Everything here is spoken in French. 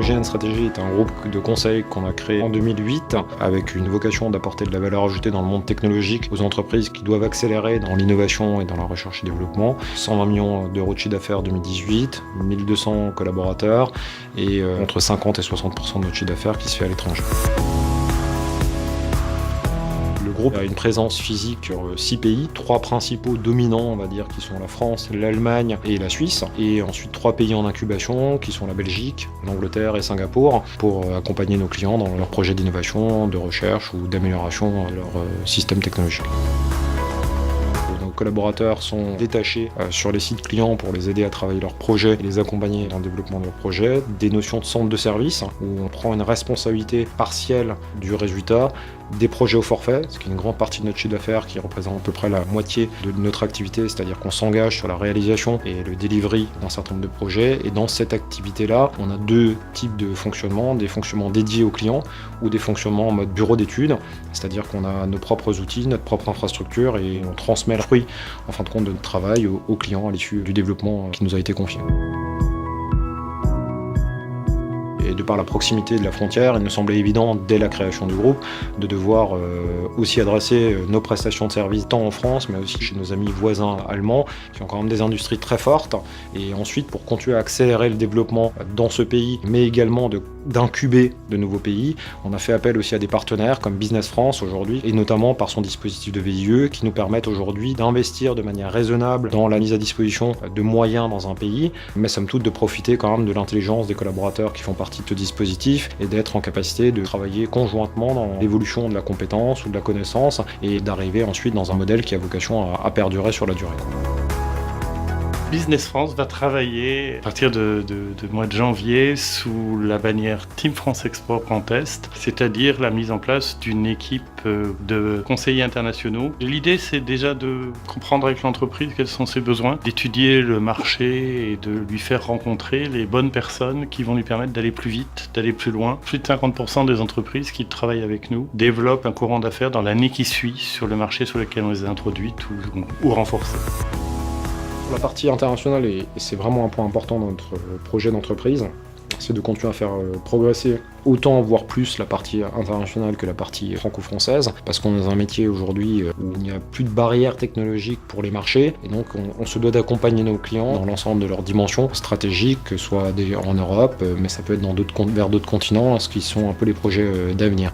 GN Stratégie est un groupe de conseil qu'on a créé en 2008 avec une vocation d'apporter de la valeur ajoutée dans le monde technologique aux entreprises qui doivent accélérer dans l'innovation et dans la recherche et développement. 120 millions d'euros de chiffre d'affaires en 2018, 1200 collaborateurs et entre 50 et 60% de notre chiffre d'affaires qui se fait à l'étranger. Le groupe a une présence physique sur 6 pays, 3 principaux dominants, on va dire, qui sont la France, l'Allemagne et la Suisse, et ensuite 3 pays en incubation, qui sont la Belgique, l'Angleterre et Singapour, pour accompagner nos clients dans leurs projets d'innovation, de recherche ou d'amélioration de leur système technologique. Nos collaborateurs sont détachés sur les sites clients pour les aider à travailler leurs projets et les accompagner dans le développement de leurs projets. Des notions de centre de service, où on prend une responsabilité partielle du résultat, des projets au forfait, ce qui est une grande partie de notre chiffre d'affaires qui représente à peu près la moitié de notre activité, c'est-à-dire qu'on s'engage sur la réalisation et le delivery d'un certain nombre de projets. Et dans cette activité-là, on a 2 types de fonctionnement, des fonctionnements dédiés aux clients ou des fonctionnements en mode bureau d'études, c'est-à-dire qu'on a nos propres outils, notre propre infrastructure et on transmet le fruit en fin de compte de notre travail aux clients à l'issue du développement qui nous a été confié. Et de par la proximité de la frontière, il me semblait évident, dès la création du groupe, de devoir aussi adresser nos prestations de services tant en France, mais aussi chez nos amis voisins allemands, qui ont quand même des industries très fortes. Et ensuite, pour continuer à accélérer le développement dans ce pays, mais également d'incuber de nouveaux pays, on a fait appel aussi à des partenaires comme Business France aujourd'hui, et notamment par son dispositif de VIE, qui nous permettent aujourd'hui d'investir de manière raisonnable dans la mise à disposition de moyens dans un pays, mais somme toute de profiter quand même de l'intelligence des collaborateurs qui font partie de ce dispositif et d'être en capacité de travailler conjointement dans l'évolution de la compétence ou de la connaissance et d'arriver ensuite dans un modèle qui a vocation à perdurer sur la durée. Business France va travailler à partir de mois de janvier sous la bannière Team France Export Grand Est, c'est-à-dire la mise en place d'une équipe de conseillers internationaux. L'idée, c'est déjà de comprendre avec l'entreprise quels sont ses besoins, d'étudier le marché et de lui faire rencontrer les bonnes personnes qui vont lui permettre d'aller plus vite, d'aller plus loin. Plus de 50% des entreprises qui travaillent avec nous développent un courant d'affaires dans l'année qui suit sur le marché sur lequel on les a introduites ou renforcées. La partie internationale, et c'est vraiment un point important dans notre projet d'entreprise, c'est de continuer à faire progresser autant, voire plus, la partie internationale que la partie franco-française, parce qu'on est dans un métier aujourd'hui où il n'y a plus de barrières technologiques pour les marchés, et donc on se doit d'accompagner nos clients dans l'ensemble de leurs dimensions stratégiques, que ce soit en Europe, mais ça peut être vers d'autres continents, ce qui sont un peu les projets d'avenir.